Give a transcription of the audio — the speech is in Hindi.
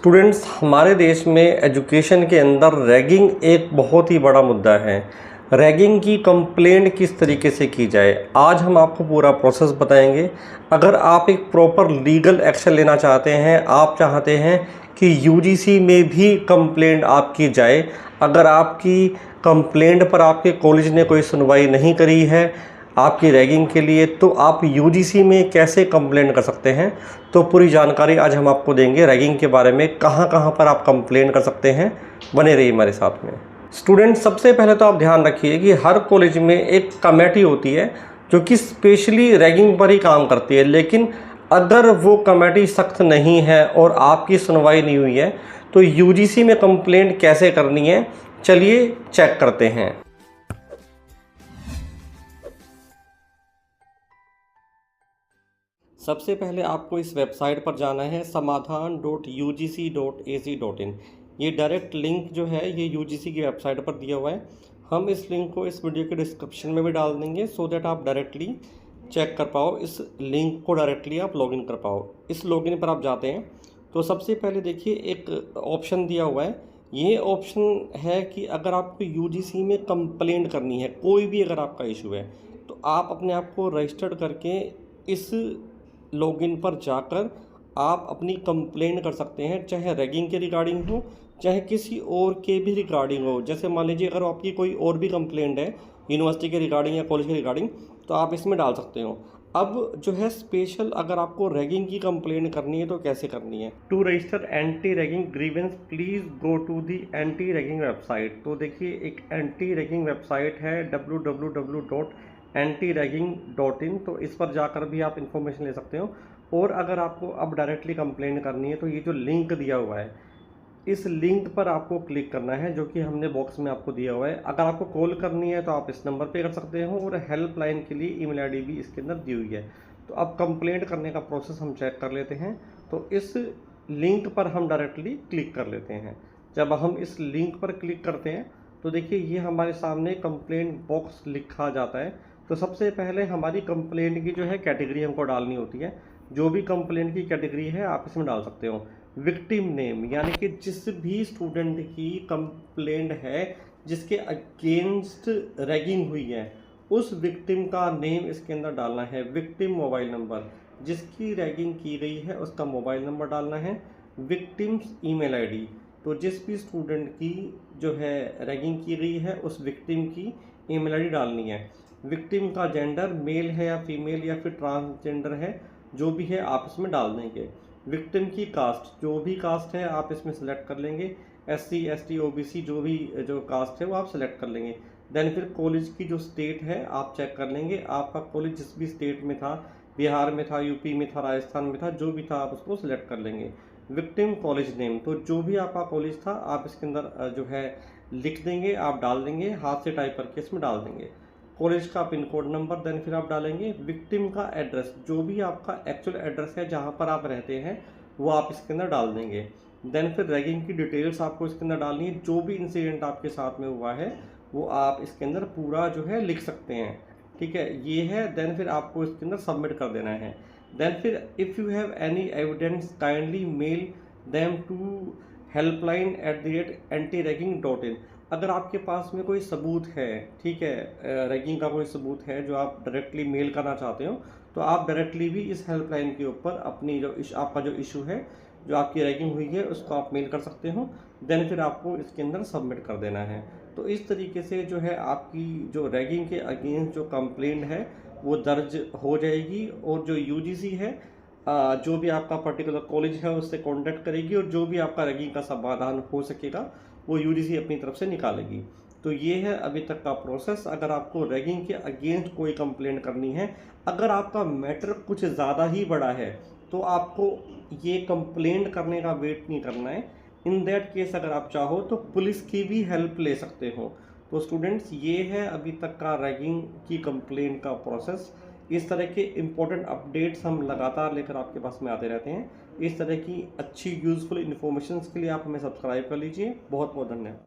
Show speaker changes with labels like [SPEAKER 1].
[SPEAKER 1] स्टूडेंट्स, हमारे देश में एजुकेशन के अंदर रैगिंग एक बहुत ही बड़ा मुद्दा है। रैगिंग की कंप्लेंट किस तरीके से की जाए, आज हम आपको पूरा प्रोसेस बताएंगे। अगर आप एक प्रॉपर लीगल एक्शन लेना चाहते हैं, आप चाहते हैं कि यूजीसी में भी कंप्लेंट आपकी जाए, अगर आपकी कंप्लेंट पर आपके कॉलेज ने कोई सुनवाई नहीं करी है आपकी रैगिंग के लिए, तो आप यूजीसी में कैसे कंप्लेंट कर सकते हैं, तो पूरी जानकारी आज हम आपको देंगे रैगिंग के बारे में। कहां कहां पर आप कंप्लेंट कर सकते हैं, बने रहिए हमारे साथ में। स्टूडेंट, सबसे पहले तो आप ध्यान रखिए कि हर कॉलेज में एक कमेटी होती है जो कि स्पेशली रैगिंग पर ही काम करती है। लेकिन अगर वो कमेटी सख्त नहीं है और आपकी सुनवाई नहीं हुई है, तो यूजीसी में कंप्लेंट कैसे करनी है, चलिए चेक करते हैं। सबसे पहले आपको इस वेबसाइट पर जाना है samadhan.ugc.ac.in। ये डायरेक्ट लिंक जो है ये यूजीसी की वेबसाइट पर दिया हुआ है। हम इस लिंक को इस वीडियो के डिस्क्रिप्शन में भी डाल देंगे सो दैट आप डायरेक्टली चेक कर पाओ, इस लिंक को डायरेक्टली आप लॉगिन कर पाओ। इस लॉगिन पर आप जाते हैं तो सबसे पहले देखिए एक ऑप्शन दिया हुआ है। ये ऑप्शन है कि अगर आपको यूजीसी में कंप्लेंट करनी है, कोई भी अगर आपका इशू है, तो आप अपने आप को रजिस्टर्ड करके इस लॉगिन पर जाकर आप अपनी कंप्लेंट कर सकते हैं, चाहे रैगिंग के रिगार्डिंग हो, चाहे किसी और के भी रिगार्डिंग हो। जैसे मान लीजिए अगर आपकी कोई और भी कंप्लेंट है यूनिवर्सिटी के रिगार्डिंग या कॉलेज के रिगार्डिंग, तो आप इसमें डाल सकते हो। अब जो है स्पेशल अगर आपको रैगिंग की कंप्लेंट करनी है तो कैसे करनी है। To register anti ragging grievance please go to the anti ragging website. तो देखिए एक एंटी रैगिंग वेबसाइट है www.antiraging.in। तो इस पर जाकर भी आप इन्फॉर्मेशन ले सकते हो। और अगर आपको अब डायरेक्टली कंप्लेंट करनी है तो ये जो लिंक दिया हुआ है, इस लिंक पर आपको क्लिक करना है जो कि हमने बॉक्स में आपको दिया हुआ है। अगर आपको कॉल करनी है तो आप इस नंबर पे कर सकते हो और हेल्पलाइन के लिए ईमेल आईडी भी इसके अंदर दी हुई है। तो अब कंप्लेंट करने का प्रोसेस हम चेक कर लेते हैं। तो इस लिंक पर हम डायरेक्टली क्लिक कर लेते हैं। जब हम इस लिंक पर क्लिक करते हैं तो देखिए ये हमारे सामने कंप्लेंट बॉक्स लिखा जाता है। तो सबसे पहले हमारी कंप्लेंट की जो है कैटेगरी हमको डालनी होती है। जो भी कंप्लेंट की कैटेगरी है आप इसमें डाल सकते हो। विक्टिम नेम, यानी कि जिस भी स्टूडेंट की कंप्लेंट है जिसके अगेंस्ट रैगिंग हुई है, उस विक्टिम का नेम इसके अंदर डालना है। विक्टिम मोबाइल नंबर, जिसकी रैगिंग की गई है उसका मोबाइल नंबर डालना है। विक्टिम्स ईमेल आईडी, तो जिस भी स्टूडेंट की जो है रैगिंग की गई है उस विक्टिम की ईमेल आईडी डालनी है। विक्टिम का जेंडर मेल है या फीमेल या फिर ट्रांसजेंडर है, जो भी है आप इसमें डाल देंगे। विक्टिम की कास्ट, जो भी कास्ट है आप इसमें सेलेक्ट कर लेंगे। SC ST OBC जो भी जो कास्ट है वो आप सेलेक्ट कर लेंगे। देन फिर कॉलेज की जो स्टेट है आप चेक कर लेंगे। आपका कॉलेज जिस भी स्टेट में था, बिहार में था, यूपी में था, राजस्थान में था, जो भी था आप उसको सिलेक्ट कर लेंगे। विक्टिम कॉलेज नेम, तो जो भी आपका कॉलेज था आप इसके अंदर जो है लिख देंगे, आप डाल देंगे, हाथ से टाइप करके इसमें डाल देंगे। कॉलेज का पिन कोड नंबर, देन फिर आप डालेंगे। विक्टिम का एड्रेस, जो भी आपका एक्चुअल एड्रेस है जहाँ पर आप रहते हैं वो आप इसके अंदर डाल देंगे। देन फिर रैगिंग की डिटेल्स आपको इसके अंदर डालनी है। जो भी इंसिडेंट आपके साथ में हुआ है वो आप इसके अंदर पूरा जो है लिख सकते हैं, ठीक है, ये है। देन फिर आपको इसके अंदर सबमिट कर देना है। देन फिर if you have any evidence kindly mail them to helpline@antiraging.in। अगर आपके पास में कोई सबूत है, ठीक है, रैगिंग का कोई सबूत है जो आप डायरेक्टली मेल करना चाहते हो, तो आप डायरेक्टली भी इस हेल्पलाइन के ऊपर अपनी जो आपका जो इशू है, जो आपकी रैगिंग हुई है, उसको आप मेल कर सकते हो। देन फिर आपको इसके अंदर सबमिट कर देना है। तो इस तरीके से जो है आपकी जो रैगिंग के अगेंस्ट जो कंप्लेंट है वो दर्ज हो जाएगी और जो यूजीसी है जो भी आपका पर्टिकुलर कॉलेज है उससे कांटेक्ट करेगी और जो भी आपका रैगिंग का समाधान हो सकेगा वो यूजीसी अपनी तरफ से निकालेगी। तो ये है अभी तक का प्रोसेस। अगर आपको रैगिंग के अगेंस्ट कोई कंप्लेंट करनी है, अगर आपका मैटर कुछ ज़्यादा ही बड़ा है, तो आपको ये कंप्लेंट करने का वेट नहीं करना है। इन दैट केस अगर आप चाहो तो पुलिस की भी हेल्प ले सकते हो। तो स्टूडेंट्स, ये है अभी तक का रैगिंग की कंप्लेंट का प्रोसेस। इस तरह के इम्पोर्टेंट अपडेट्स हम लगातार लेकर आपके पास में आते रहते हैं। इस तरह की अच्छी यूज़फुल इन्फॉर्मेशन के लिए आप हमें सब्सक्राइब कर लीजिए। बहुत बहुत धन्यवाद।